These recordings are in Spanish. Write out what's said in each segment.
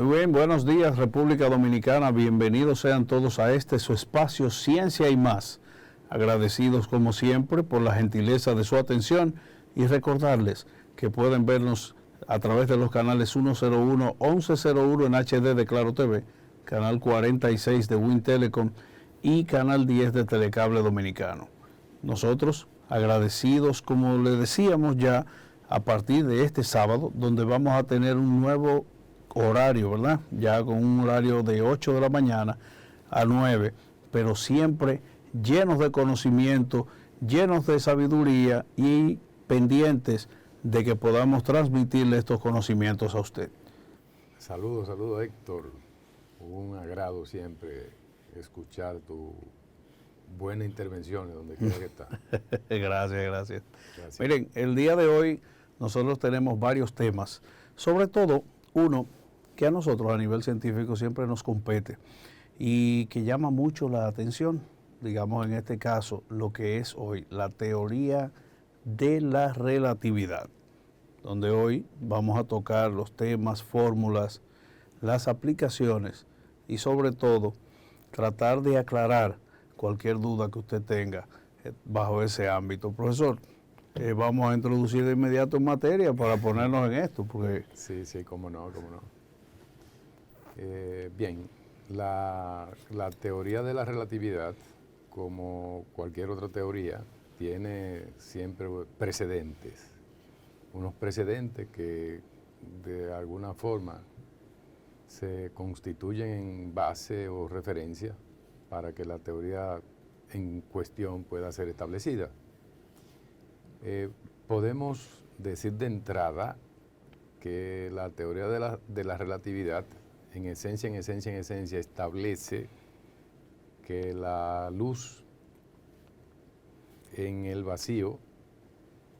Muy bien, buenos días República Dominicana, bienvenidos sean todos a su espacio Ciencia y Más. Agradecidos como siempre por la gentileza de su atención y recordarles que pueden vernos a través de los canales 101, 1101 en HD de Claro TV, canal 46 de Win Telecom y canal 10 de Telecable Dominicano. Nosotros agradecidos, como le decíamos ya, a partir de este sábado, donde vamos a tener un nuevo horario, ¿verdad? Ya con un horario de 8 de la mañana a 9, pero siempre llenos de conocimiento, llenos de sabiduría y pendientes de que podamos transmitirle estos conocimientos a usted. Saludos Héctor, un agrado siempre escuchar tu buena intervención donde quiera que está. Gracias. Miren, el día de hoy nosotros tenemos varios temas, sobre todo uno que a nosotros a nivel científico siempre nos compete y que llama mucho la atención, digamos en este caso, lo que es hoy la teoría de la relatividad, donde hoy vamos a tocar los temas, fórmulas, las aplicaciones y sobre todo tratar de aclarar cualquier duda que usted tenga bajo ese ámbito. Profesor, vamos a introducir de inmediato en materia para ponernos en esto, porque... Sí, cómo no. Bien, la teoría de la relatividad, como cualquier otra teoría, tiene siempre precedentes. Unos precedentes que de alguna forma se constituyen en base o referencia para que la teoría en cuestión pueda ser establecida. Podemos decir de entrada que la teoría de la relatividad en esencia establece que la luz en el vacío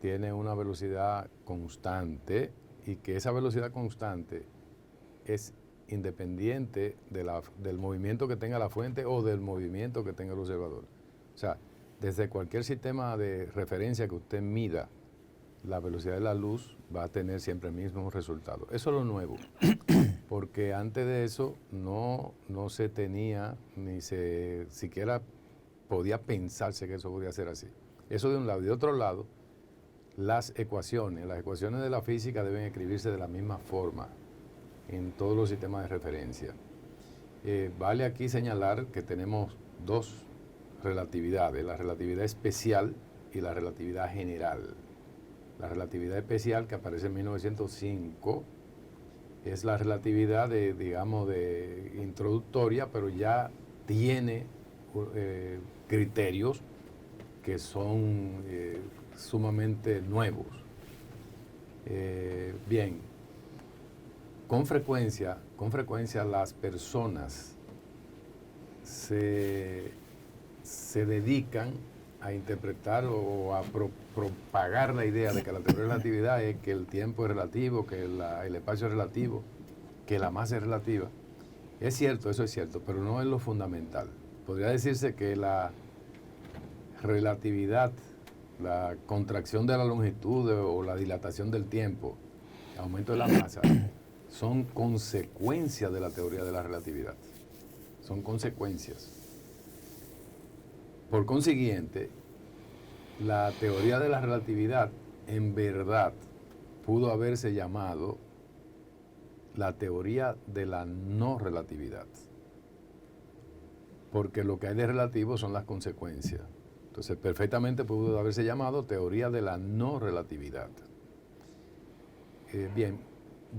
tiene una velocidad constante y que esa velocidad constante es independiente del movimiento que tenga la fuente o del movimiento que tenga el observador. O sea, desde cualquier sistema de referencia que usted mida, la velocidad de la luz va a tener siempre el mismo resultado. Eso es lo nuevo, porque antes de eso no se tenía, ni siquiera podía pensarse que eso podía ser así. Eso de un lado. Y de otro lado, las ecuaciones de la física deben escribirse de la misma forma en todos los sistemas de referencia. Vale aquí señalar que tenemos dos relatividades, la relatividad especial y la relatividad general. La relatividad especial, que aparece en 1905, es la relatividad de introductoria, pero ya tiene criterios que son sumamente nuevos. Bien, con frecuencia las personas se dedican a interpretar o a propagar la idea de que la teoría de la relatividad es que el tiempo es relativo, que el espacio es relativo, que la masa es relativa. Es cierto, eso es cierto, pero no es lo fundamental. Podría decirse que la relatividad, la contracción de la longitud o la dilatación del tiempo, el aumento de la masa, son consecuencias de la teoría de la relatividad. Son consecuencias. Por consiguiente, la teoría de la relatividad en verdad pudo haberse llamado la teoría de la no relatividad, porque lo que hay de relativo son las consecuencias. Entonces, perfectamente pudo haberse llamado teoría de la no relatividad. Bien,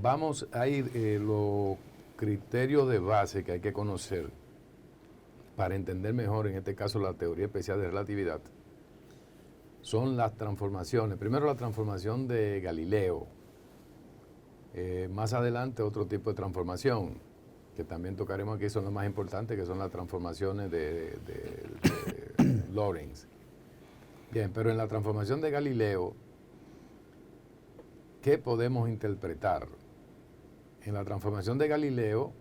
vamos a ir los criterios de base que hay que conocer para entender mejor, en este caso, la teoría especial de relatividad. Son las transformaciones. Primero, la transformación de Galileo. Más adelante, otro tipo de transformación, que también tocaremos aquí, son las más importantes, que son las transformaciones de Lorentz. Bien, pero en la transformación de Galileo, ¿qué podemos interpretar? En la transformación de Galileo,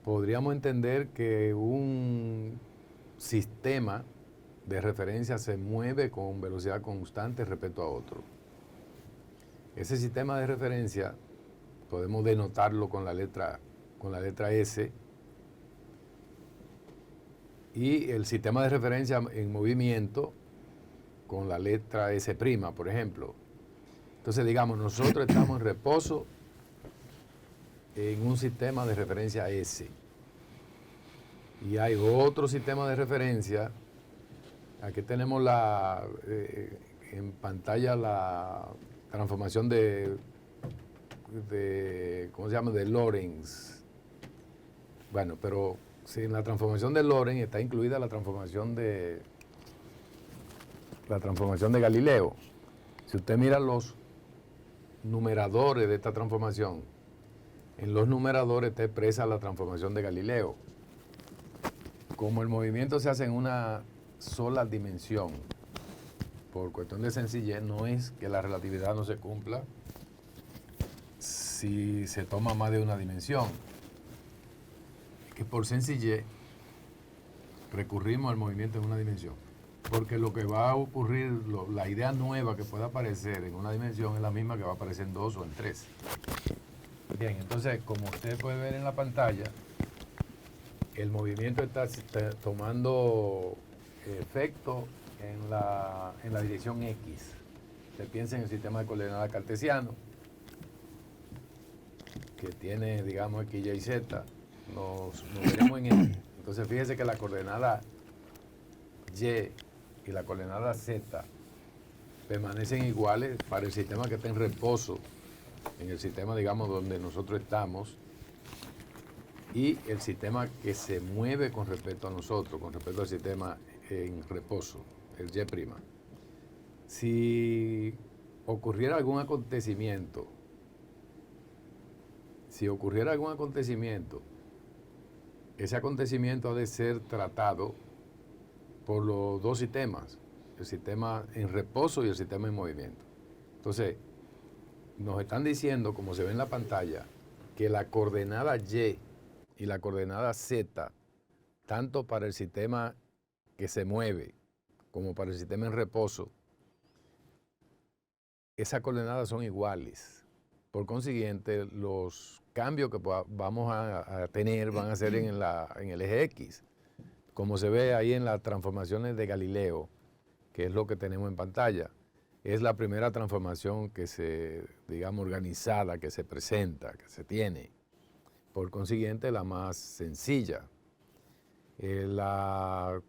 podríamos entender que un sistema de referencia se mueve con velocidad constante respecto a otro. Ese sistema de referencia podemos denotarlo con la letra S. Y el sistema de referencia en movimiento con la letra S', por ejemplo. Entonces, digamos, nosotros estamos en reposo en un sistema de referencia S. Y hay otro sistema de referencia. Aquí tenemos en pantalla la transformación de ¿cómo se llama? De Lorentz. Bueno, pero si en la transformación de Lorentz está incluida la transformación de Galileo. Si usted mira los numeradores de esta transformación, en los numeradores está expresa la transformación de Galileo. Como el movimiento se hace en una sola dimensión, por cuestión de sencillez, no es que la relatividad no se cumpla si se toma más de una dimensión. Es que por sencillez recurrimos al movimiento en una dimensión. Porque lo que va a ocurrir, la idea nueva que pueda aparecer en una dimensión es la misma que va a aparecer en 2 o en 3. Bien, entonces, como usted puede ver en la pantalla, el movimiento está tomando efecto en la dirección X. Usted piensa en el sistema de coordenadas cartesiano, que tiene, digamos, X, Y, Z. Nos veremos en X. Entonces, fíjese que la coordenada Y y la coordenada Z permanecen iguales para el sistema que está en reposo, en el sistema, digamos, donde nosotros estamos, y el sistema que se mueve con respecto a nosotros, con respecto al sistema en reposo, el Y'. Si ocurriera algún acontecimiento, ese acontecimiento ha de ser tratado por los dos sistemas, el sistema en reposo y el sistema en movimiento. Entonces, nos están diciendo, como se ve en la pantalla, que la coordenada Y y la coordenada Z, tanto para el sistema que se mueve como para el sistema en reposo, esas coordenadas son iguales. Por consiguiente, los cambios que vamos a tener van a ser en el eje X, como se ve ahí en las transformaciones de Galileo, que es lo que tenemos en pantalla. Es la primera transformación que digamos, organizada, que se presenta, que se tiene. Por consiguiente, la más sencilla. La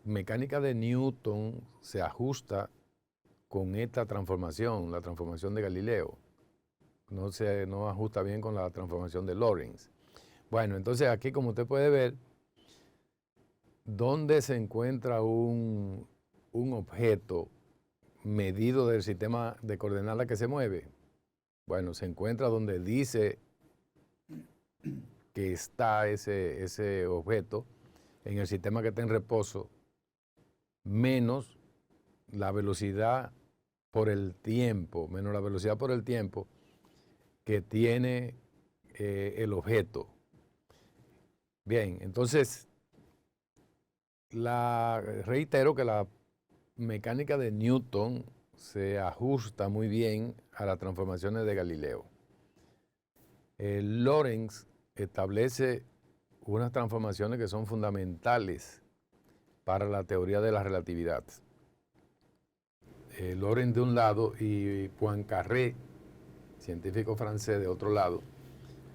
mecánica de Newton se ajusta con esta transformación, la transformación de Galileo. No ajusta bien con la transformación de Lorentz. Bueno, entonces aquí, como usted puede ver, ¿dónde se encuentra un objeto medido del sistema de coordenadas que se mueve? Bueno, se encuentra donde dice que está ese objeto en el sistema que está en reposo, menos la velocidad por el tiempo, que tiene el objeto. Bien, entonces, reitero que la mecánica de Newton se ajusta muy bien a las transformaciones de Galileo. Lorentz establece unas transformaciones que son fundamentales para la teoría de la relatividad. Lorentz de un lado y Poincaré, científico francés, de otro lado,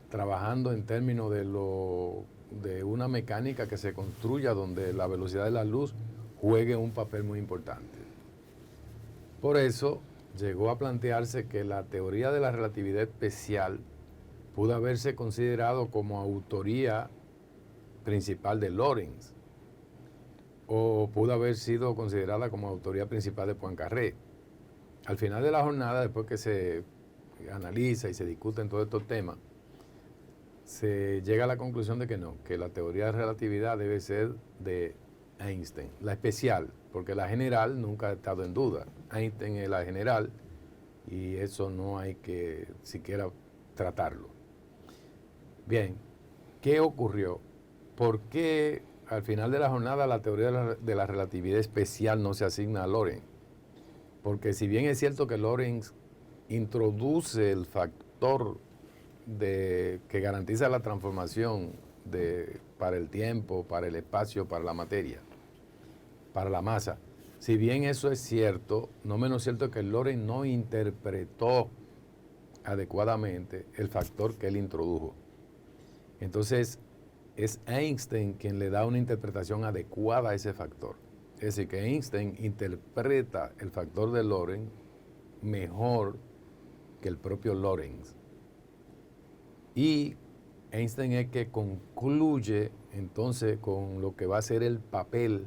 trabajando en términos de una mecánica que se construya donde la velocidad de la luz juegue un papel muy importante. Por eso llegó a plantearse que la teoría de la relatividad especial pudo haberse considerado como autoría principal de Lorentz, o pudo haber sido considerada como autoría principal de Poincaré. Al final de la jornada, después que se analiza y se discuten todos estos temas, se llega a la conclusión de que no, que la teoría de relatividad debe ser de Einstein, la especial, porque la general nunca ha estado en duda. Einstein es la general y eso no hay que siquiera tratarlo. Bien, ¿qué ocurrió? ¿Por qué al final de la jornada la teoría de la relatividad especial no se asigna a Lorentz? Porque si bien es cierto que Lorentz introduce el factor que garantiza la transformación para el tiempo, para el espacio, para la materia, para la masa. Si bien eso es cierto, no menos cierto es que Lorentz no interpretó adecuadamente el factor que él introdujo. Entonces, es Einstein quien le da una interpretación adecuada a ese factor. Es decir, que Einstein interpreta el factor de Lorentz mejor que el propio Lorentz. Y Einstein es que concluye entonces con lo que va a ser el papel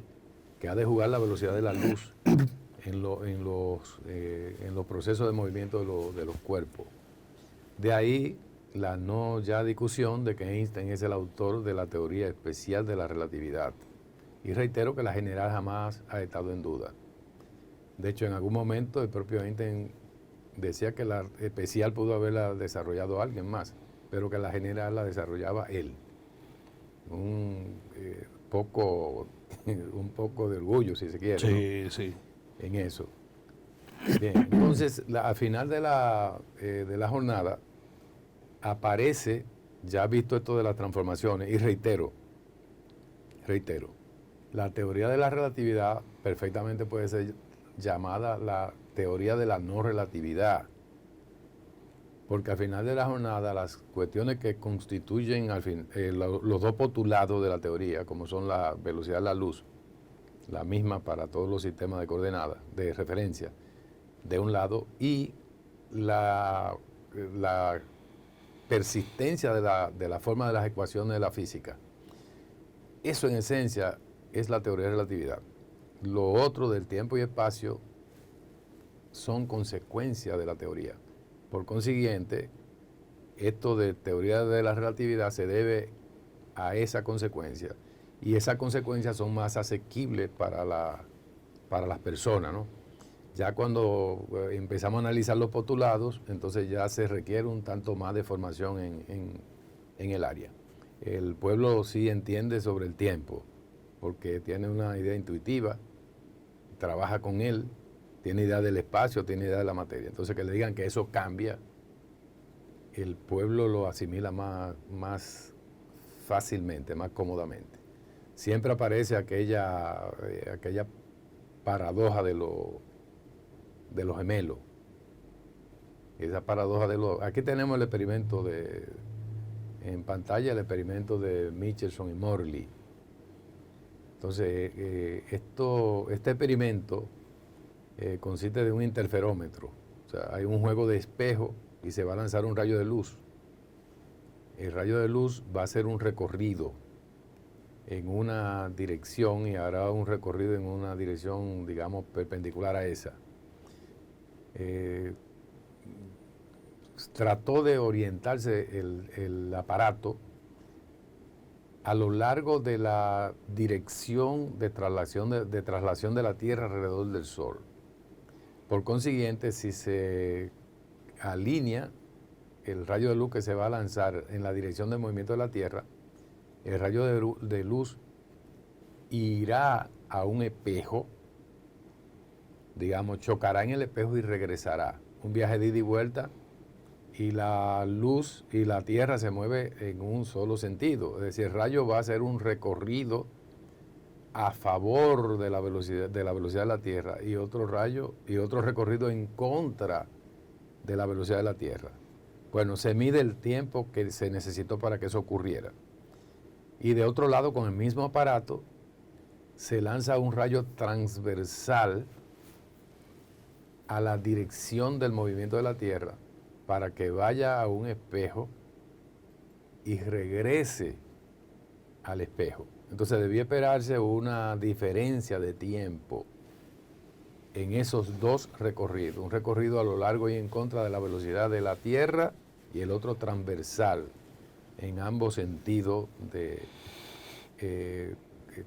que ha de jugar la velocidad de la luz en los procesos de movimiento de los cuerpos. De ahí la no ya discusión de que Einstein es el autor de la teoría especial de la relatividad. Y reitero que la general jamás ha estado en duda. De hecho, en algún momento el propio Einstein decía que la especial pudo haberla desarrollado alguien más, pero que la general la desarrollaba él. Un poco de orgullo, si se quiere, Sí, ¿no? sí. En eso. Bien, entonces, al final de la jornada, aparece, ya visto esto de las transformaciones, y reitero, la teoría de la relatividad perfectamente puede ser llamada la teoría de la no relatividad, porque al final de la jornada las cuestiones que constituyen los dos postulados de la teoría, como son la velocidad de la luz, la misma para todos los sistemas de coordenadas, de referencia, de un lado, y la persistencia de la forma de las ecuaciones de la física. Eso en esencia es la teoría de relatividad. Lo otro del tiempo y espacio son consecuencias de la teoría. Por consiguiente, esto de teoría de la relatividad se debe a esa consecuencia. Y esas consecuencias son más asequibles para las personas, ¿no? Ya cuando empezamos a analizar los postulados, entonces ya se requiere un tanto más de formación en el área. El pueblo sí entiende sobre el tiempo, porque tiene una idea intuitiva, trabaja con él, tiene idea del espacio, tiene idea de la materia. Entonces que le digan que eso cambia, el pueblo lo asimila más fácilmente, más cómodamente. Siempre aparece aquella paradoja de los gemelos. Esa paradoja Aquí tenemos el experimento en pantalla, el experimento de Michelson y Morley. Entonces, este experimento consiste de un interferómetro. O sea, hay un juego de espejo y se va a lanzar un rayo de luz. El rayo de luz va a hacer un recorrido en una dirección y hará un recorrido en una dirección, digamos, perpendicular a esa. Trató de orientarse el aparato a lo largo de la dirección de traslación de la Tierra alrededor del Sol. Por consiguiente, si se alinea el rayo de luz que se va a lanzar en la dirección del movimiento de la Tierra, el rayo de luz irá a un espejo, digamos, chocará en el espejo y regresará. Un viaje de ida y vuelta, y la luz y la Tierra se mueve en un solo sentido. Es decir, el rayo va a hacer un recorrido a favor de la velocidad de la Tierra y otro recorrido en contra de la velocidad de la Tierra. Bueno, se mide el tiempo que se necesitó para que eso ocurriera. Y de otro lado, con el mismo aparato, se lanza un rayo transversal a la dirección del movimiento de la Tierra para que vaya a un espejo y regrese al espejo. Entonces debía esperarse una diferencia de tiempo en esos dos recorridos, un recorrido a lo largo y en contra de la velocidad de la Tierra y el otro transversal en ambos sentidos,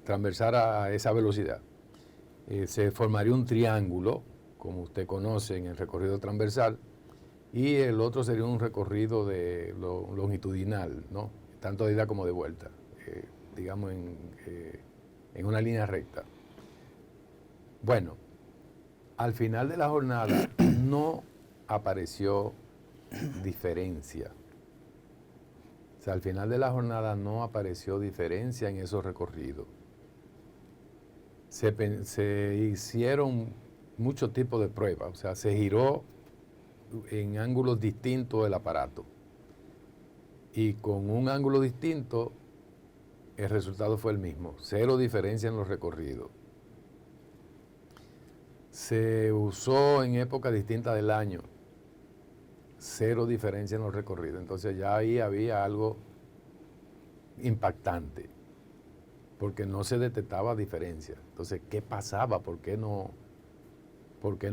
transversal a esa velocidad. Se formaría un triángulo, como usted conoce, en el recorrido transversal, y el otro sería un recorrido longitudinal, ¿no? Tanto de ida como de vuelta, digamos en una línea recta. Bueno, al final de la jornada no apareció diferencia sea, al final de la jornada no apareció diferencia en esos recorridos. Se hicieron muchos tipos de pruebas, o sea, se giró en ángulos distintos el aparato. Y con un ángulo distinto, el resultado fue el mismo, 0 diferencia en los recorridos. Se usó en épocas distintas del año, 0 diferencia en los recorridos. Entonces ya ahí había algo impactante, porque no se detectaba diferencia. Entonces, ¿qué pasaba? ¿Por qué no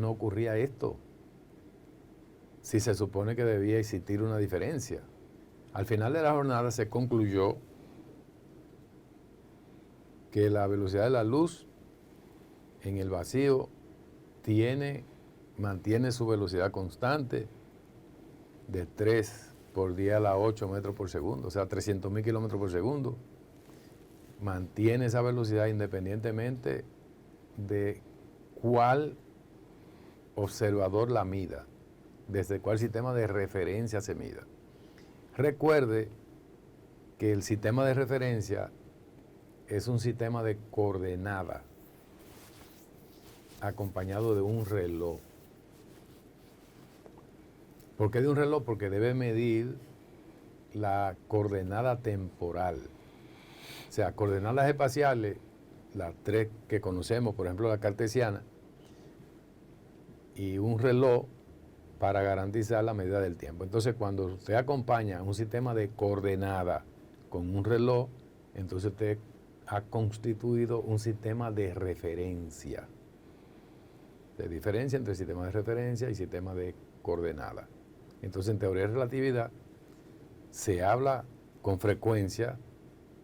ocurría esto? Si se supone que debía existir una diferencia. Al final de la jornada se concluyó que la velocidad de la luz en el vacío mantiene su velocidad constante de 3 por 10 a la 8 metros por segundo, o sea, 300.000 kilómetros por segundo. Mantiene esa velocidad independientemente de cuál observador la mida, desde cuál sistema de referencia se mida. Recuerde que el sistema de referencia es un sistema de coordenada acompañado de un reloj. ¿Por qué de un reloj? Porque debe medir la coordenada temporal. O sea, coordenadas espaciales, las 3 que conocemos, por ejemplo la cartesiana, y un reloj para garantizar la medida del tiempo. Entonces, cuando usted acompaña un sistema de coordenada con un reloj, entonces usted ha constituido un sistema de referencia. De diferencia entre sistema de referencia y sistema de coordenada. Entonces, en teoría de relatividad se habla con frecuencia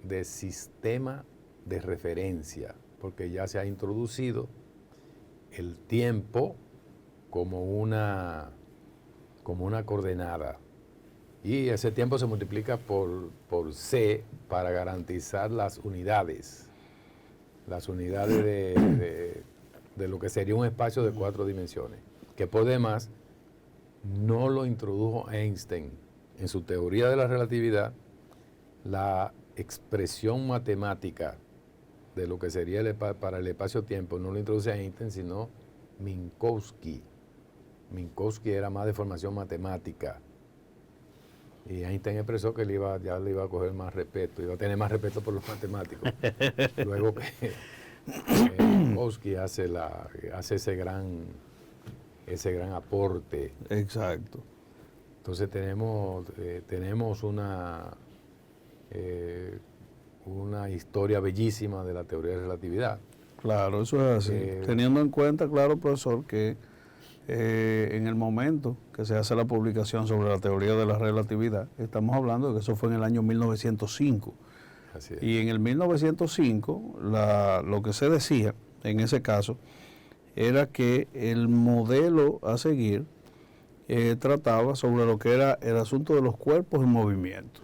de sistema de referencia, porque ya se ha introducido el tiempo como una coordenada. Y ese tiempo se multiplica por C para garantizar las unidades de lo que sería un espacio de 4 dimensiones, que por demás no lo introdujo Einstein en su teoría de la relatividad. La expresión matemática de lo que sería para el espacio-tiempo no lo introduce Einstein, sino Minkowski. Minkowski era más de formación matemática. Y Einstein expresó que ya le iba a coger más respeto, iba a tener más respeto por los matemáticos. Luego que Minkowski hace ese gran aporte. Exacto. Entonces tenemos una historia bellísima de la teoría de relatividad. Claro, eso es así. Teniendo en cuenta, claro, profesor, que en el momento que se hace la publicación sobre la teoría de la relatividad, estamos hablando de que eso fue en el año 1905. Así es. Y en el 1905, lo que se decía, en ese caso, era que el modelo a seguir trataba sobre lo que era el asunto de los cuerpos en movimiento.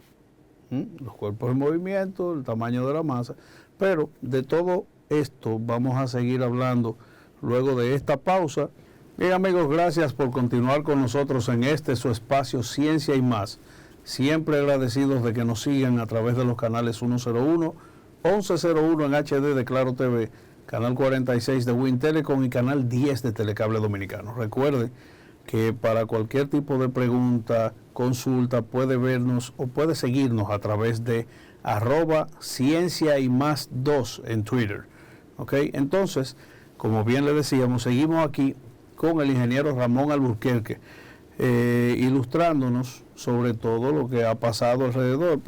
Los cuerpos en movimiento, el tamaño de la masa, pero de todo esto vamos a seguir hablando luego de esta pausa. Bien, amigos, gracias por continuar con nosotros en su espacio Ciencia y Más. Siempre agradecidos de que nos sigan a través de los canales 101, 1101 en HD de Claro TV, canal 46 de Win Telecom y canal 10 de Telecable Dominicano. Recuerde que para cualquier tipo de pregunta, consulta, puede vernos o puede seguirnos a través de @cienciaymas2 en Twitter. ¿Ok? Entonces, como bien le decíamos, seguimos aquí con el ingeniero Ramón Alburquerque, ilustrándonos sobre todo lo que ha pasado alrededor.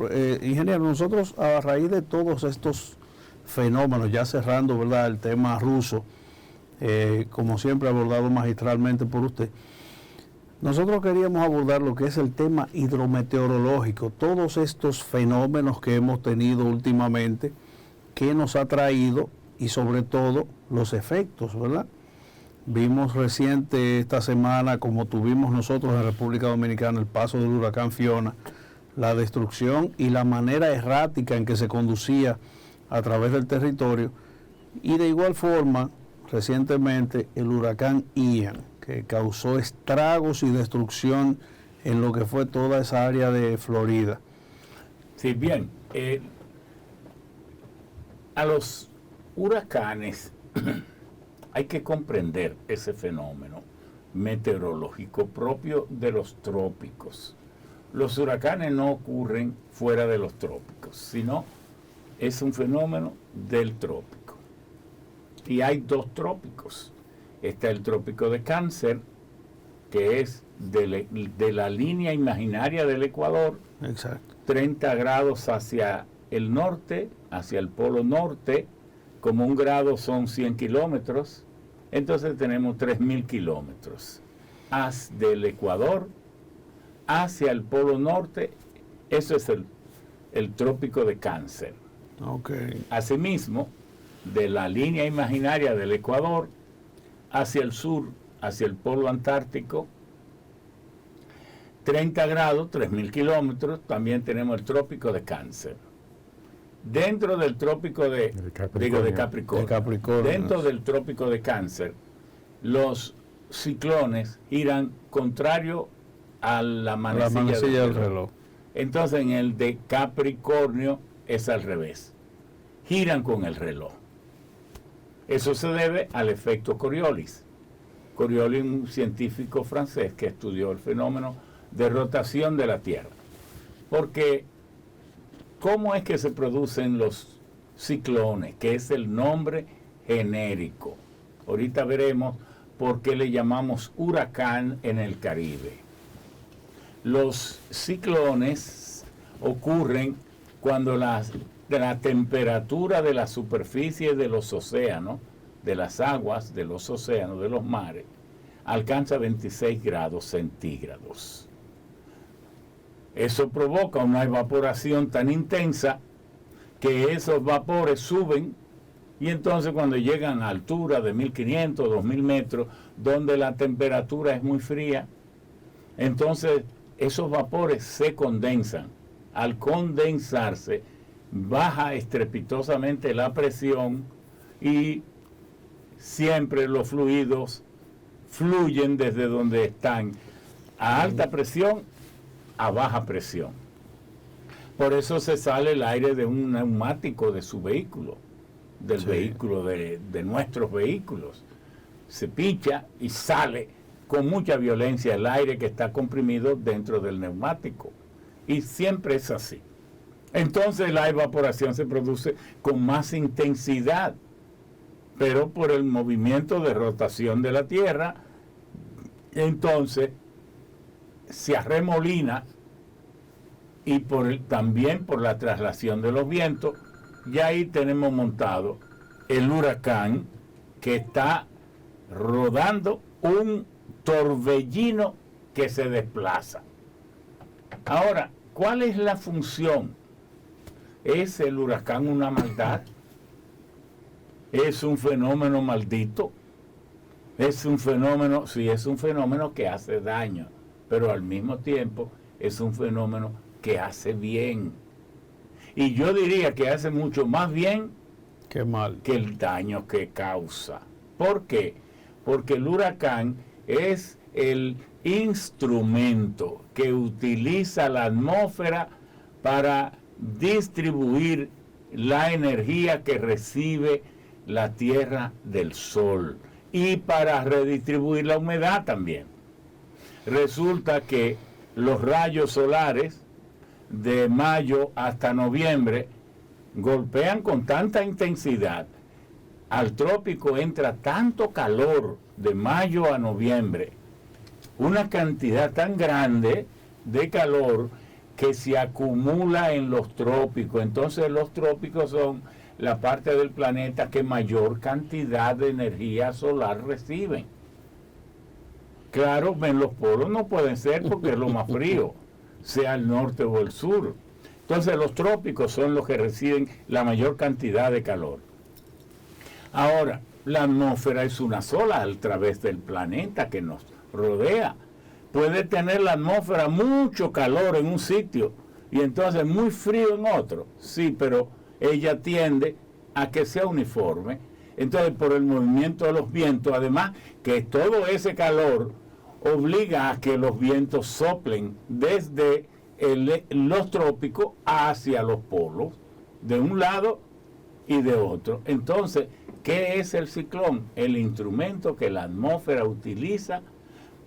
Ingeniero, nosotros a raíz de todos estos fenómenos, ya cerrando, ¿verdad?, el tema ruso, como siempre abordado magistralmente por usted, nosotros queríamos abordar lo que es el tema hidrometeorológico, todos estos fenómenos que hemos tenido últimamente, que nos ha traído y sobre todo los efectos, ¿verdad? Vimos reciente esta semana, como tuvimos nosotros en República Dominicana, el paso del huracán Fiona, la destrucción y la manera errática en que se conducía a través del territorio, y de igual forma, recientemente, el huracán Ian, que causó estragos y destrucción en lo que fue toda esa área de Florida. Sí, bien. A los huracanes hay que comprender ese fenómeno meteorológico propio de los trópicos. Los huracanes no ocurren fuera de los trópicos, sino es un fenómeno del trópico. Y hay dos trópicos. Está el trópico de Cáncer, que es de la línea imaginaria del Ecuador, Exacto. 30 grados hacia el norte, hacia el polo norte, como un grado son 100 kilómetros, entonces tenemos 3.000 kilómetros. Del Ecuador hacia el polo norte, eso es el trópico de Cáncer. Okay. Asimismo, de la línea imaginaria del Ecuador hacia el sur, hacia el polo antártico, 30 grados, 3.000 kilómetros, también tenemos el trópico de Cáncer. Dentro del trópico de Capricornio. Dentro del trópico de Cáncer, los ciclones giran contrario a la manecilla del reloj. Entonces en el de Capricornio es al revés. Giran con el reloj. Eso se debe al efecto Coriolis. Coriolis, un científico francés que estudió el fenómeno de rotación de la Tierra. Porque, ¿cómo es que se producen los ciclones? Que es el nombre genérico. Ahorita veremos por qué le llamamos huracán en el Caribe. Los ciclones ocurren cuando la temperatura de la superficie de los océanos, de las aguas de los océanos, de los mares, alcanza 26 grados centígrados. Eso provoca una evaporación tan intensa que esos vapores suben y entonces cuando llegan a altura de 1.500, 2.000 metros, donde la temperatura es muy fría, entonces esos vapores se condensan. Al condensarse, baja estrepitosamente la presión y siempre los fluidos fluyen desde donde están a alta presión a baja presión. Por eso se sale el aire de un neumático de su vehículo, del vehículo de nuestros vehículos. Se pincha y sale con mucha violencia el aire que está comprimido dentro del neumático. Y siempre es así. Entonces la evaporación se produce con más intensidad, pero por el movimiento de rotación de la Tierra, entonces se arremolina y también por la traslación de los vientos, y ahí tenemos montado el huracán que está rodando un torbellino que se desplaza. Ahora, ¿cuál es la función? ¿Es el huracán una maldad? ¿Es un fenómeno maldito? Es un fenómeno, sí, es un fenómeno que hace daño, pero al mismo tiempo es un fenómeno que hace bien. Y yo diría que hace mucho más bien que mal, que el daño que causa. ¿Por qué? Porque el huracán es el instrumento que utiliza la atmósfera para distribuir la energía que recibe la Tierra del Sol y para redistribuir la humedad también. Resulta que los rayos solares de mayo hasta noviembre golpean con tanta intensidad, al trópico entra tanto calor de mayo a noviembre, una cantidad tan grande de calor que se acumula en los trópicos. Entonces los trópicos son la parte del planeta que mayor cantidad de energía solar reciben. Claro, en los polos no pueden ser porque es lo más frío, sea el norte o el sur. Entonces los trópicos son los que reciben la mayor cantidad de calor. Ahora, la atmósfera es una sola a través del planeta que nos rodea. Puede tener la atmósfera mucho calor en un sitio y entonces muy frío en otro. Sí, pero ella tiende a que sea uniforme. Entonces, por el movimiento de los vientos, además que todo ese calor obliga a que los vientos soplen desde los trópicos hacia los polos, de un lado y de otro. Entonces, ¿qué es el ciclón? El instrumento que la atmósfera utiliza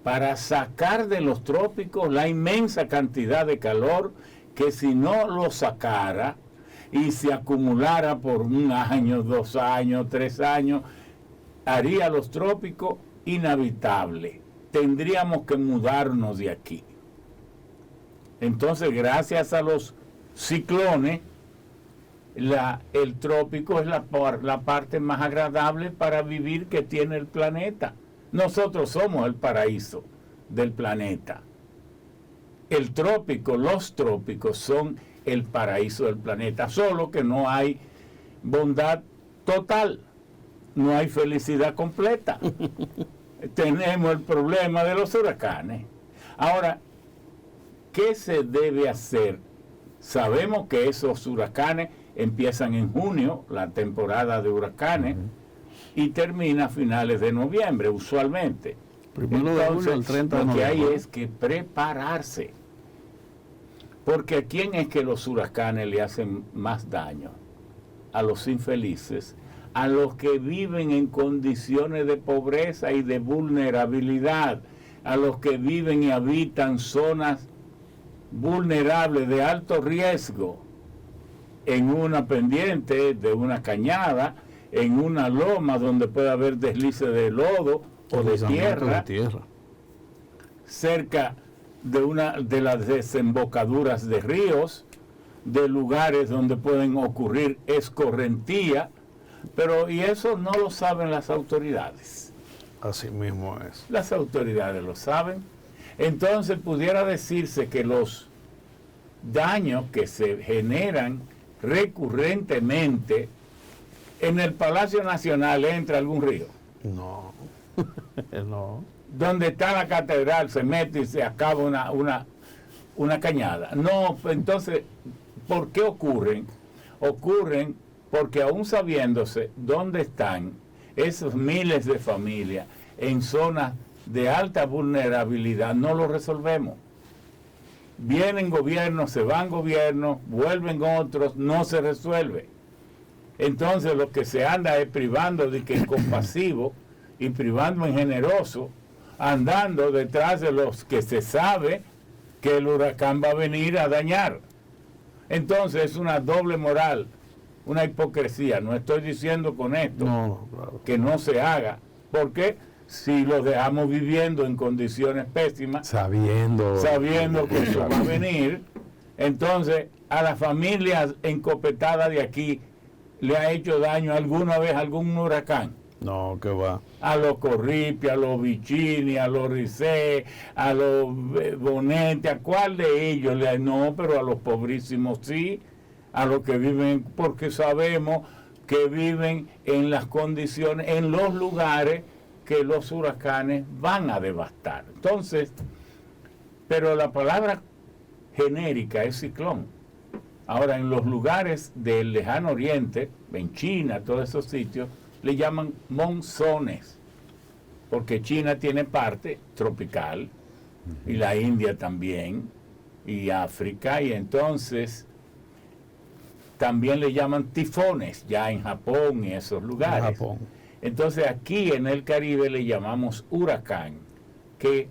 para sacar de los trópicos la inmensa cantidad de calor que si no lo sacara y se acumulara por 1 año, 2 años, 3 años, haría los trópicos inhabitables. Tendríamos que mudarnos de aquí. Entonces, gracias a los ciclones, el trópico es la parte más agradable para vivir que tiene el planeta. Nosotros somos el paraíso del planeta. El trópico, los trópicos son el paraíso del planeta, solo que no hay bondad total, no hay felicidad completa. Tenemos el problema de los huracanes. Ahora, ¿qué se debe hacer? Sabemos que esos huracanes empiezan en junio, la temporada de huracanes, y termina a finales de noviembre, usualmente. Primero de julio al 30 de noviembre. Lo que hay es que prepararse. Porque ¿a quién es que los huracanes le hacen más daño? A los infelices, a los que viven en condiciones de pobreza y de vulnerabilidad, a los que viven y habitan zonas vulnerables de alto riesgo, en una pendiente de una cañada, en una loma donde puede haber deslices de lodo o de tierra, cerca de las desembocaduras de ríos, de lugares donde pueden ocurrir escorrentía, pero y eso no lo saben las autoridades. Así mismo es. Las autoridades lo saben. Entonces pudiera decirse que los daños que se generan recurrentemente en el Palacio Nacional entra algún río. No, no. Donde está la catedral se mete y se acaba una cañada. No, entonces, ¿por qué ocurren? Ocurren porque aún sabiéndose dónde están esos miles de familias en zonas de alta vulnerabilidad, no lo resolvemos. Vienen gobiernos, se van gobiernos, vuelven otros, no se resuelve. Entonces lo que se anda es privando de que es compasivo y privando en generoso, andando detrás de los que se sabe que el huracán va a venir a dañar. Entonces es una doble moral, una hipocresía. No estoy diciendo con esto claro, que no se haga, porque si los dejamos viviendo en condiciones pésimas, sabiendo que eso va a venir, entonces a las familias encopetadas de aquí le ha hecho daño alguna vez algún huracán. No, que va. A los Corripi, a los Vicini, a los Ricé, a los Bonetti, ¿a cuál de ellos? No, pero a los pobrísimos sí, a los que viven, porque sabemos que viven en las condiciones, en los lugares que los huracanes van a devastar. Entonces, pero la palabra genérica es ciclón. Ahora, en los lugares del lejano oriente, en China, todos esos sitios, le llaman monzones, porque China tiene parte tropical, y la India también, y África, y entonces también le llaman tifones, ya en Japón y esos lugares. Entonces aquí en el Caribe le llamamos huracán, que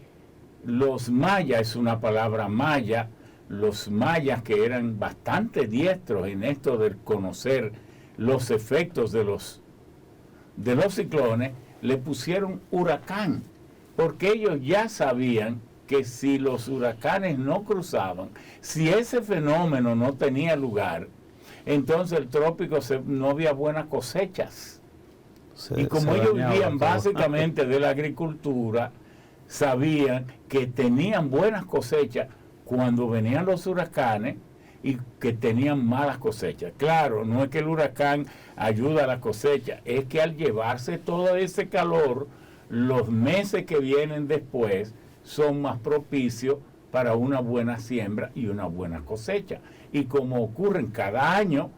los mayas, es una palabra maya, los mayas que eran bastante diestros en esto de conocer los efectos de los ciclones, le pusieron huracán, porque ellos ya sabían que si los huracanes no cruzaban, si ese fenómeno no tenía lugar, entonces el trópico no había buenas cosechas. Y como ellos vivían básicamente de la agricultura, sabían que tenían buenas cosechas cuando venían los huracanes y que tenían malas cosechas. Claro, no es que el huracán ayuda a la cosecha, es que al llevarse todo ese calor, los meses que vienen después son más propicios para una buena siembra y una buena cosecha. Y como ocurren cada año,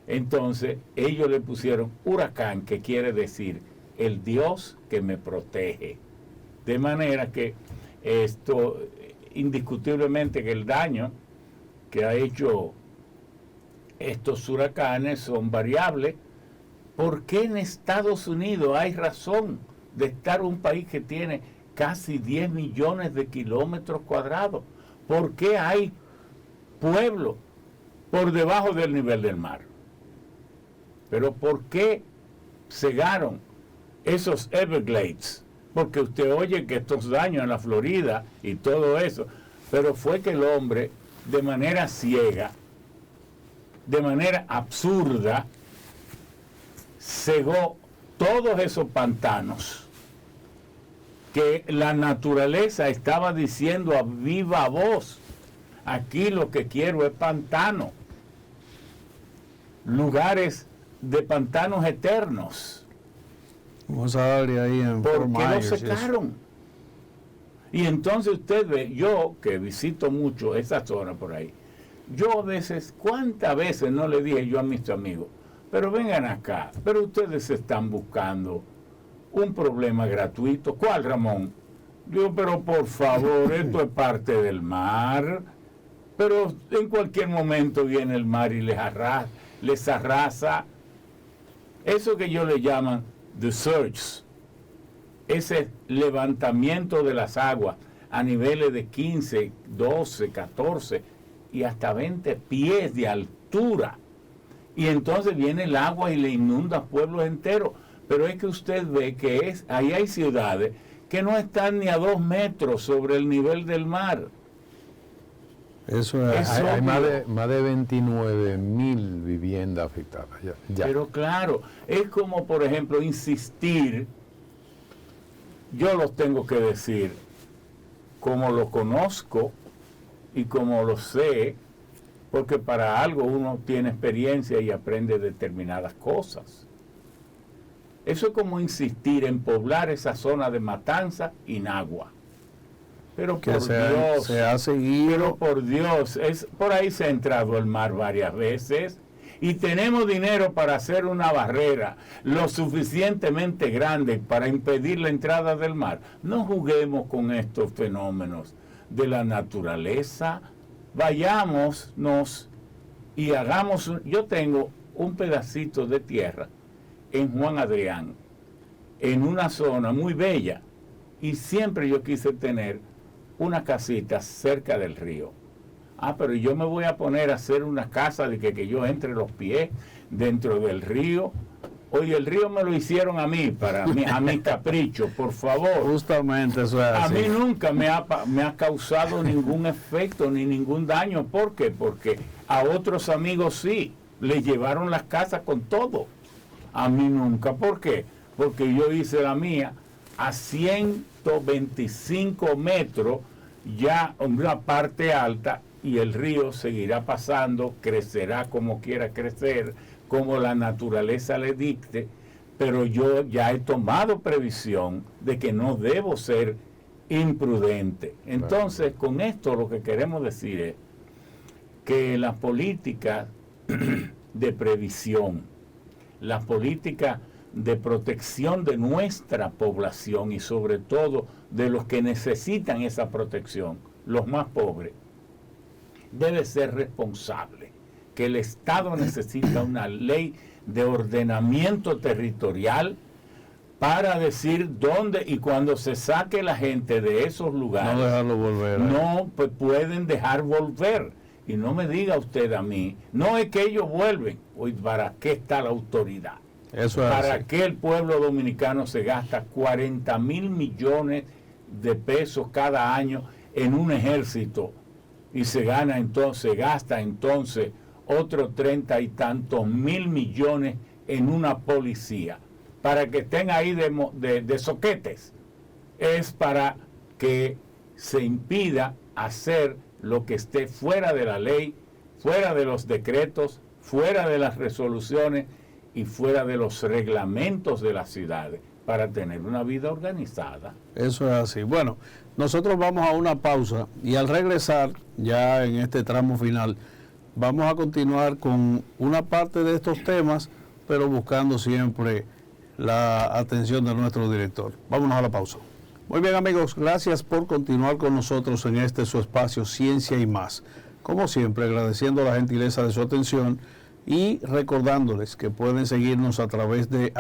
entonces ellos le pusieron huracán, que quiere decir el Dios que me protege. De manera que esto, indiscutiblemente que el daño que ha hecho estos huracanes son variables. ¿Por qué en Estados Unidos hay razón de estar un país que tiene casi 10 millones de kilómetros cuadrados? ¿Por qué hay pueblos por debajo del nivel del mar? Pero ¿por qué cegaron esos Everglades? Porque usted oye que estos daños en la Florida y todo eso, pero fue que el hombre, de manera ciega, de manera absurda, cegó todos esos pantanos que la naturaleza estaba diciendo a viva voz: aquí lo que quiero es pantano, lugares de pantanos eternos. ¿Por qué lo secaron? Y entonces usted ve, yo que visito mucho esa zona por ahí, yo a veces, ¿cuántas veces no le dije yo a mis amigos? Pero vengan acá, pero ustedes están buscando un problema gratuito. ¿Cuál, Ramón? Digo, pero por favor, esto es parte del mar. Pero en cualquier momento viene el mar y les arrasa. Eso que ellos le llaman the surge, ese levantamiento de las aguas a niveles de 15, 12, 14 y hasta 20 pies de altura. Y entonces viene el agua y le inunda pueblos enteros. Pero es que usted ve que ahí hay ciudades que no están ni a 2 metros sobre el nivel del mar. Eso es, hay más de 29,000 viviendas afectadas. Ya. Pero claro, es como, por ejemplo, insistir, yo los tengo que decir, como lo conozco y como lo sé, porque para algo uno tiene experiencia y aprende determinadas cosas. Eso es como insistir en poblar esa zona de Matanza y Nagua. Pero por Dios, se ha seguido. Pero por Dios, por ahí se ha entrado el mar varias veces y tenemos dinero para hacer una barrera lo suficientemente grande para impedir la entrada del mar. No juguemos con estos fenómenos de la naturaleza. Vayámonos y hagamos. Yo tengo un pedacito de tierra en Juan Adrián, en una zona muy bella, y siempre yo quise tener una casita cerca del río. Pero yo me voy a poner a hacer una casa de que yo entre los pies dentro del río. Oye, el río me lo hicieron a mí, a mi capricho, por favor. Justamente eso es así. A mí nunca me ha causado ningún efecto ni ningún daño. ¿Por qué? Porque a otros amigos sí, les llevaron las casas con todo. A mí nunca. ¿Por qué? Porque yo hice la mía a 125 metros, ya una parte alta, y el río seguirá pasando, crecerá como quiera crecer, como la naturaleza le dicte, pero yo ya he tomado previsión de que no debo ser imprudente. Entonces, con esto lo que queremos decir es que la política de previsión, la política de protección de nuestra población y sobre todo de los que necesitan esa protección, los más pobres, debe ser responsable. Que el Estado necesita una ley de ordenamiento territorial para decir dónde y cuando se saque la gente de esos lugares, no dejarlo volver. No pueden dejar volver. Y no me diga usted a mí, no es que ellos vuelven. Oye, ¿para qué está la autoridad? Eso es ¿Para así. qué el pueblo dominicano se gasta 40,000 millones de pesos cada año en un ejército y se gasta entonces otros 30 y tantos mil millones en una policía? Para que estén ahí de soquetes. Es para que se impida hacer lo que esté fuera de la ley, fuera de los decretos, fuera de las resoluciones y fuera de los reglamentos de las ciudades, para tener una vida organizada. Eso es así. Bueno, nosotros vamos a una pausa y al regresar, ya en este tramo final, vamos a continuar con una parte de estos temas, pero buscando siempre la atención de nuestro director. Vámonos a la pausa. Muy bien, amigos, gracias por continuar con nosotros en este su espacio Ciencia y Más. Como siempre, agradeciendo la gentileza de su atención y recordándoles que pueden seguirnos a través de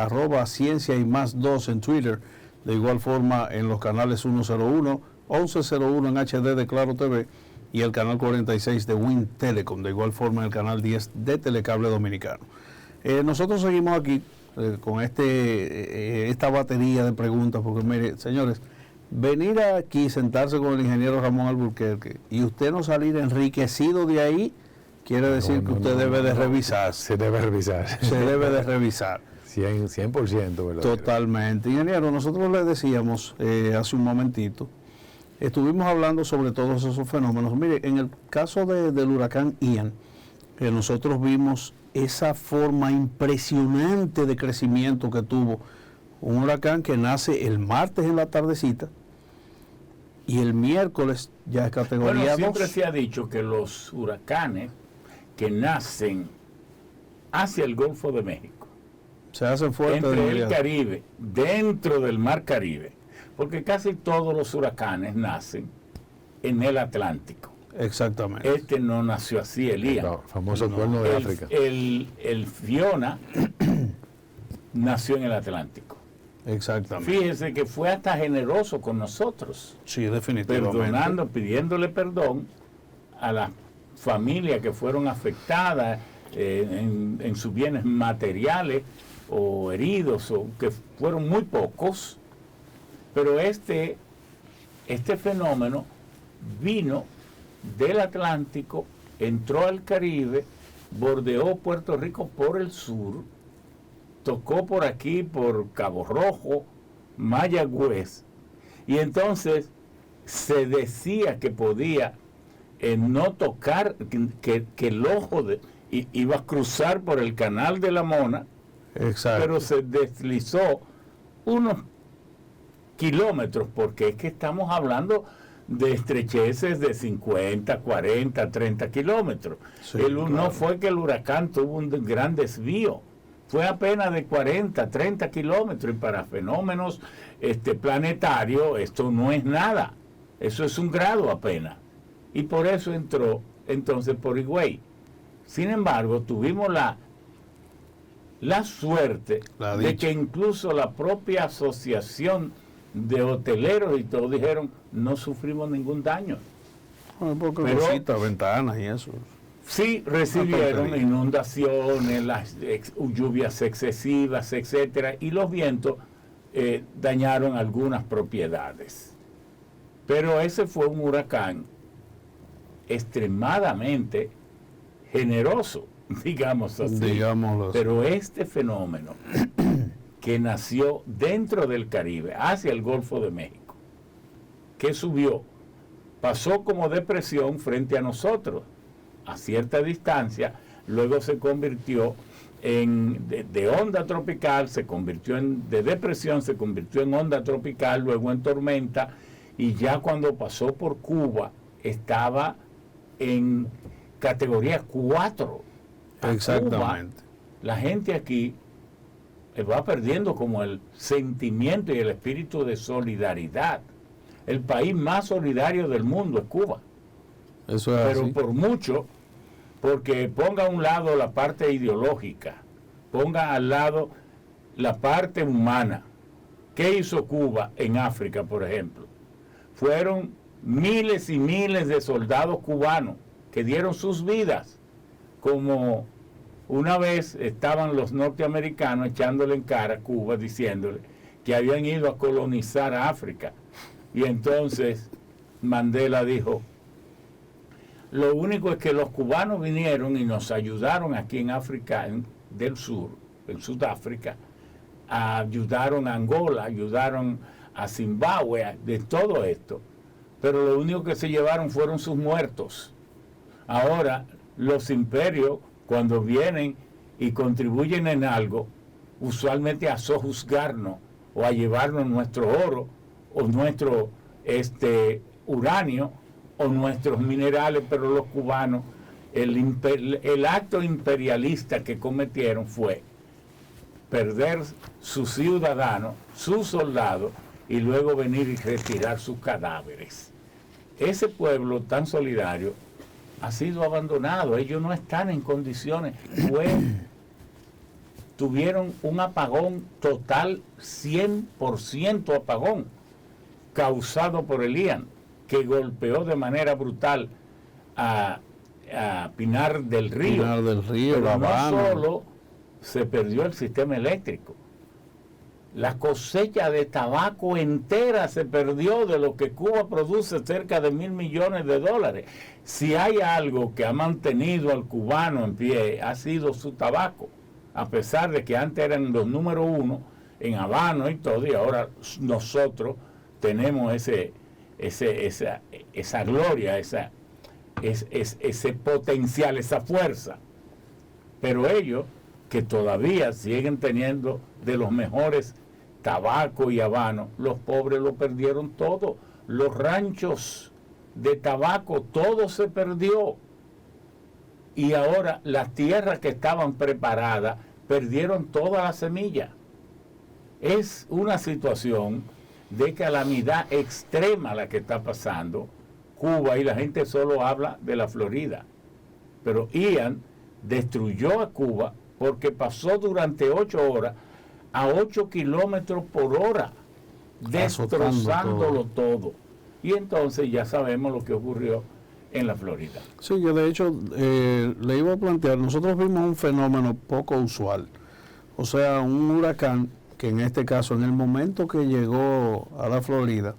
@ciencia y más 2 en Twitter, de igual forma en los canales 101, 1101 en HD de Claro TV y el canal 46 de Win Telecom, de igual forma en el canal 10 de Telecable Dominicano. Nosotros seguimos aquí con esta batería de preguntas, porque mire, señores, venir aquí, sentarse con el ingeniero Ramón Alburquerque y usted no salir enriquecido de ahí, quiere decir que usted debe de revisar. Se debe revisar. Se debe de revisar. 100%, ¿verdad? Totalmente. Ingeniero, nosotros le decíamos hace un momentito, estuvimos hablando sobre todos esos fenómenos. Mire, en el caso del huracán Ian, nosotros vimos esa forma impresionante de crecimiento que tuvo un huracán que nace el martes en la tardecita y el miércoles ya es categoría 2. Siempre se ha dicho que los huracanes que nacen hacia el Golfo de México, se hacen fuertes entre el Caribe, dentro del Mar Caribe, porque casi todos los huracanes nacen en el Atlántico. Exactamente. Este no nació así, Elías. El famoso cuerno de África. El Fiona nació en el Atlántico. Exactamente. Fíjese que fue hasta generoso con nosotros. Sí, definitivamente. Perdonando, pidiéndole perdón a las familias que fueron afectadas en sus bienes materiales o heridos, o que fueron muy pocos. Pero este fenómeno vino del Atlántico, entró al Caribe, bordeó Puerto Rico por el sur, tocó por aquí, por Cabo Rojo, Mayagüez, y entonces se decía que podía no tocar, que el ojo iba a cruzar por el canal de la Mona. Exacto. Pero se deslizó unos kilómetros, porque es que estamos hablando de estrecheces de 50, 40, 30 kilómetros. Sí, claro. No fue que el huracán tuvo un gran desvío, fue apenas de 40, 30 kilómetros, y para fenómenos planetarios esto no es nada, eso es un grado apenas, y por eso entró entonces por Higüey. Sin embargo, tuvimos la suerte de que incluso la propia asociación de hoteleros y todos dijeron, no sufrimos ningún daño. Porque pero ventanas y eso. Sí recibieron inundaciones, las lluvias excesivas, etcétera, y los vientos dañaron algunas propiedades. Pero ese fue un huracán extremadamente generoso, digamos así. Digámoslo así. Pero este fenómeno que nació dentro del Caribe, hacia el Golfo de México, que subió, pasó como depresión frente a nosotros, a cierta distancia, luego se convirtió de onda tropical, se convirtió de depresión, se convirtió en onda tropical, luego en tormenta, y ya cuando pasó por Cuba, estaba en categoría 4. Exactamente. Cuba, la gente aquí va perdiendo como el sentimiento y el espíritu de solidaridad. El país más solidario del mundo es Cuba. Eso es pero así. Por mucho, porque ponga a un lado la parte ideológica, ponga al lado la parte humana. ¿Qué hizo Cuba en África, por ejemplo? Fueron miles y miles de soldados cubanos que dieron sus vidas, como una vez estaban los norteamericanos echándole en cara a Cuba, diciéndole que habían ido a colonizar África. Y entonces Mandela dijo, lo único es que los cubanos vinieron y nos ayudaron aquí en África del Sur, en Sudáfrica, ayudaron a Angola, ayudaron a Zimbabue, de todo esto. Pero lo único que se llevaron fueron sus muertos. Ahora, los imperios, cuando vienen y contribuyen en algo, usualmente a sojuzgarnos o a llevarnos nuestro oro o nuestro uranio o nuestros minerales, pero los cubanos, el acto imperialista que cometieron fue perder sus ciudadanos, sus soldados, y luego venir y retirar sus cadáveres. Ese pueblo tan solidario ha sido abandonado. Ellos no están en condiciones. Tuvieron un apagón total, 100% apagón, causado por el Ian, que golpeó de manera brutal a Pinar del Río. Pinar del Río, pero La no Habana. solo se perdió el sistema eléctrico, la cosecha de tabaco entera se perdió, de lo que Cuba produce cerca de $1.000 millones. Si hay algo que ha mantenido al cubano en pie, ha sido su tabaco, a pesar de que antes eran los número uno en Habano y todo, y ahora nosotros tenemos esa gloria, ese potencial, esa fuerza. Pero ellos, que todavía siguen teniendo de los mejores tabaco y habano, los pobres lo perdieron todo. Los ranchos de tabaco, todo se perdió. Y ahora las tierras que estaban preparadas perdieron toda la semilla. Es una situación de calamidad extrema la que está pasando Cuba, y la gente solo habla de la Florida. Pero Ian destruyó a Cuba porque pasó durante 8 horas a 8 kilómetros por hora, destrozándolo todo. Y entonces ya sabemos lo que ocurrió en la Florida. Sí, yo de hecho le iba a plantear, nosotros vimos un fenómeno poco usual, o sea, un huracán que en este caso, en el momento que llegó a la Florida,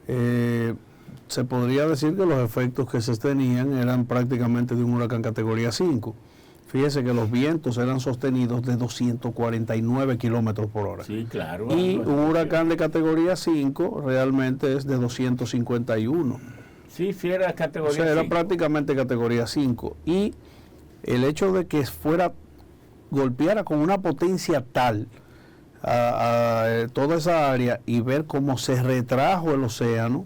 se podría decir que los efectos que se tenían eran prácticamente de un huracán categoría 5. Fíjese que los vientos eran sostenidos de 249 kilómetros por hora. Sí, claro. Y un huracán de categoría 5 realmente es de 251. Sí, era categoría 5. O sea, era prácticamente categoría 5. Y el hecho de que golpeara con una potencia tal a toda esa área y ver cómo se retrajo el océano,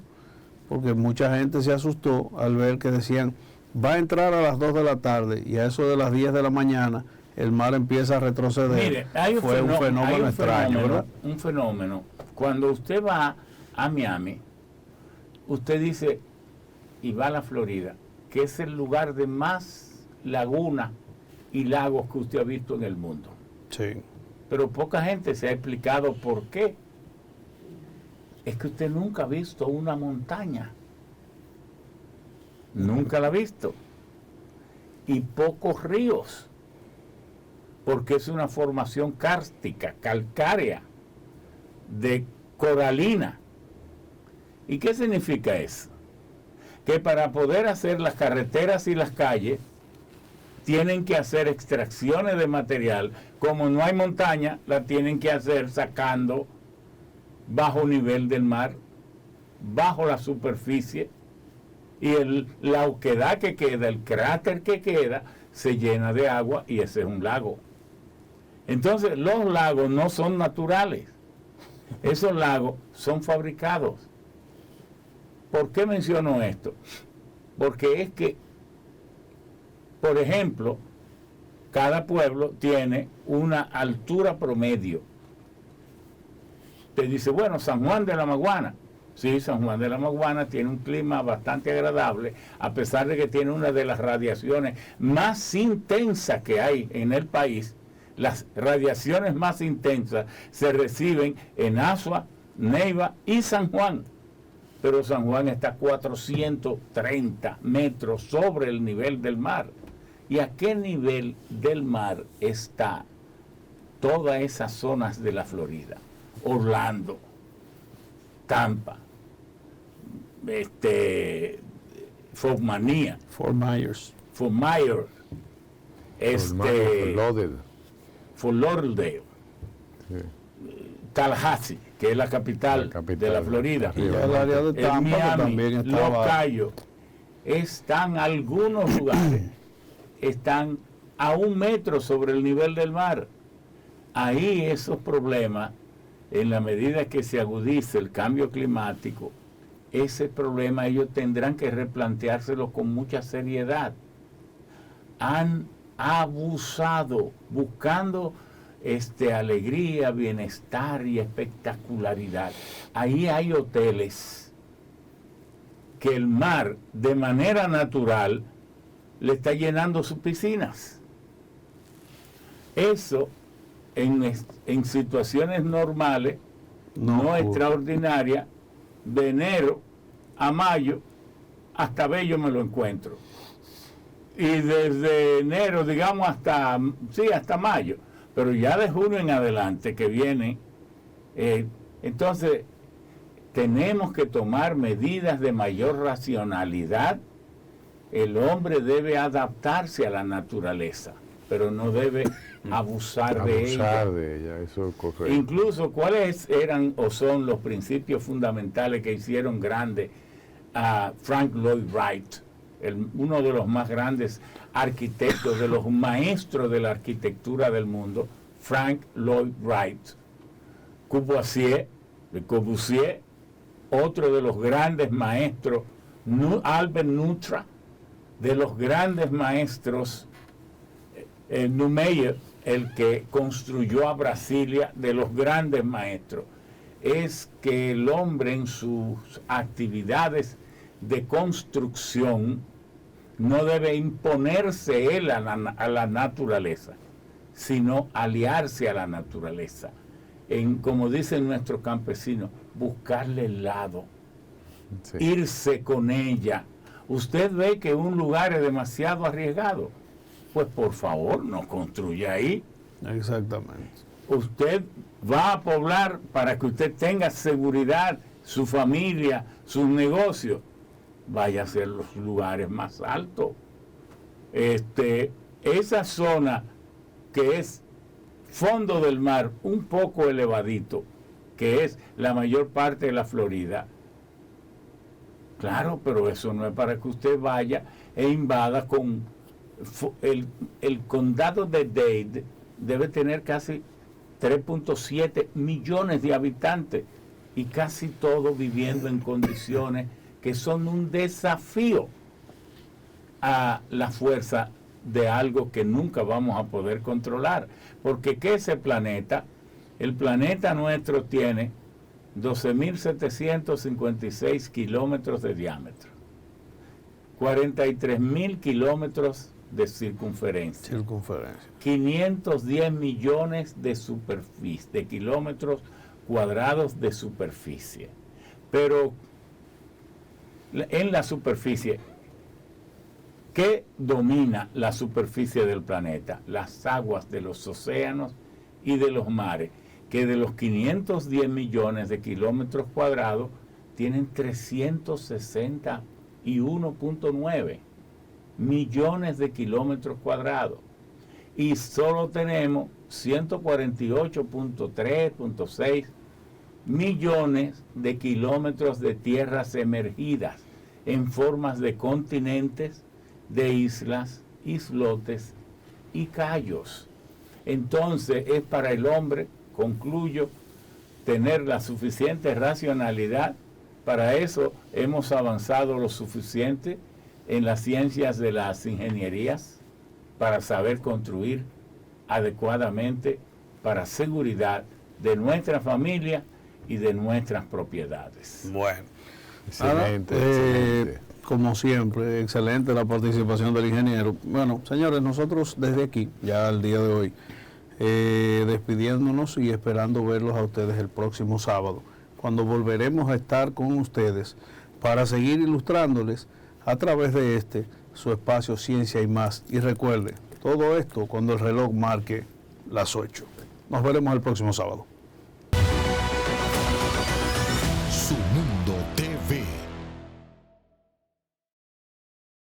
porque mucha gente se asustó al ver que decían, va a entrar a las 2 de la tarde y a eso de las 10 de la mañana el mar empieza a retroceder. Mire, hay un fenómeno extraño, ¿verdad? Un fenómeno. Cuando usted va a Miami, usted dice, y va a la Florida, que es el lugar de más lagunas y lagos que usted ha visto en el mundo. Sí. Pero poca gente se ha explicado por qué. Es que usted nunca ha visto una montaña. Nunca la ha visto. Y pocos ríos. Porque es una formación kárstica, calcárea, de coralina. ¿Y qué significa eso? Que para poder hacer las carreteras y las calles, tienen que hacer extracciones de material. Como no hay montaña, la tienen que hacer sacando bajo nivel del mar, bajo la superficie, y la oquedad que queda, el cráter que queda, se llena de agua y ese es un lago. Entonces, los lagos no son naturales. Esos lagos son fabricados. ¿Por qué menciono esto? Porque es que, por ejemplo, cada pueblo tiene una altura promedio. Te dice, bueno, San Juan de la Maguana. Sí, San Juan de la Maguana tiene un clima bastante agradable, a pesar de que tiene una de las radiaciones más intensas que hay en el país. Las radiaciones más intensas se reciben en Azua, Neiva y San Juan. Pero San Juan está a 430 metros sobre el nivel del mar. ¿Y a qué nivel del mar está todas esas zonas de la Florida? Orlando, Tampa, Fort Myers, Fort Lauderdale, sí. Tallahassee, que es la capital de la Florida, y el área de Tampa, Miami, también estaba... Los Cayos, están algunos lugares, están a 1 metro sobre el nivel del mar. Ahí esos problemas, en la medida que se agudice el cambio climático, ese problema ellos tendrán que replanteárselo con mucha seriedad. Han abusado, buscando alegría, bienestar y espectacularidad. Ahí hay hoteles que el mar, de manera natural, le está llenando sus piscinas. Eso en situaciones normales, no extraordinarias, de enero a mayo, hasta Bello me lo encuentro. Y desde enero, digamos, hasta mayo. Pero ya de junio en adelante que viene, entonces tenemos que tomar medidas de mayor racionalidad. El hombre debe adaptarse a la naturaleza, pero no debe abusar de ella. Eso es correcto. Incluso, ¿cuáles eran o son los principios fundamentales que hicieron grande a Frank Lloyd Wright, uno de los más grandes arquitectos, de los maestros de la arquitectura del mundo? Frank Lloyd Wright. Le Corbusier, otro de los grandes maestros, Albert Dutra, de los grandes maestros, Niemeyer, el que construyó a Brasilia, de los grandes maestros. Es que el hombre en sus actividades de construcción no debe imponerse él a la naturaleza, sino aliarse a la naturaleza. Como dicen nuestros campesinos, buscarle el lado, irse con ella. Usted ve que un lugar es demasiado arriesgado, pues por favor no construya ahí. Exactamente. Usted va a poblar para que usted tenga seguridad, su familia, sus negocios. Vaya a ser los lugares más altos. Esa zona que es fondo del mar, un poco elevadito, que es la mayor parte de la Florida. Claro, pero eso no es para que usted vaya e invada con el condado de Dade. Debe tener casi 3.7 millones de habitantes y casi todos viviendo en condiciones que son un desafío a la fuerza de algo que nunca vamos a poder controlar. Porque ¿qué es el planeta? El planeta nuestro tiene 12.756 kilómetros de diámetro, 43.000 kilómetros de circunferencia, 510 millones de superficie, de kilómetros cuadrados de superficie. Pero en la superficie, ¿qué domina la superficie del planeta? Las aguas de los océanos y de los mares, que de los 510 millones de kilómetros cuadrados tienen 361.9 millones de kilómetros cuadrados. Y solo tenemos 148.3.6 millones de kilómetros de tierras emergidas en formas de continentes, de islas, islotes y cayos. Entonces es para el hombre, concluyo, tener la suficiente racionalidad. Para eso hemos avanzado lo suficiente en las ciencias de las ingenierías para saber construir adecuadamente para seguridad de nuestra familia y de nuestras propiedades. Bueno, excelente, excelente. Como siempre, excelente la participación del ingeniero. Bueno, señores, nosotros desde aquí, ya al día de hoy, despidiéndonos y esperando verlos a ustedes el próximo sábado, cuando volveremos a estar con ustedes para seguir ilustrándoles a través de su espacio Ciencia y Más. Y recuerde, todo esto cuando el reloj marque las 8. Nos veremos el próximo sábado.